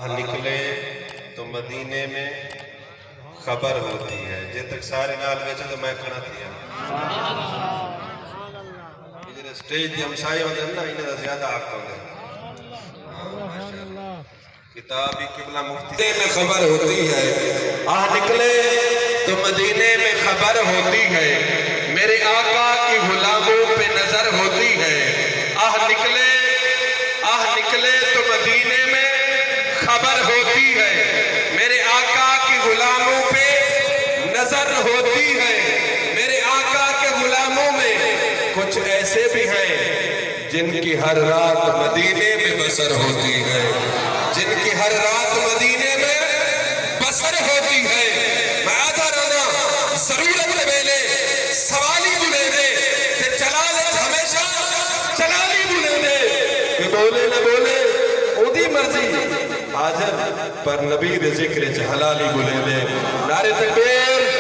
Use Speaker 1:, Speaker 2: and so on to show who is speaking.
Speaker 1: نکلے تو مدینے میں خبر ہوتی ہے جے تک سارے نال بیچے تو میں کھڑا تھی یہ سٹیج دی ہمسائے ہوندے نا انہاں دا زیادہ حق ہوندے کتابی قبلہ مفتی میں خبر ہوتی ہے نکلے تو مدینے میں خبر ہوتی ہے میرے آقا کی غلاموں پہ نظر ہوتی ہے نکلے تو مدینے میں خبر ہوتی ہے میرے آقا کی غلاموں پہ نظر ہوتی ہے میرے آقا کے غلاموں میں کچھ ایسے بھی ہیں جن کی ہر رات مدینے میں بسر ہوتی ہے جن کی ہر رات مدینے میں بسر ہوتی ہے میں آدھا رونا ضرورت ویلے سوالی بلے دے کہ چلا لے ہمیشہ چلالی بلے دے کہ بولے نہ بولے اودی مرضی حاضر پر نبی ذکر حلالی بلے دے نعرہ تکبیر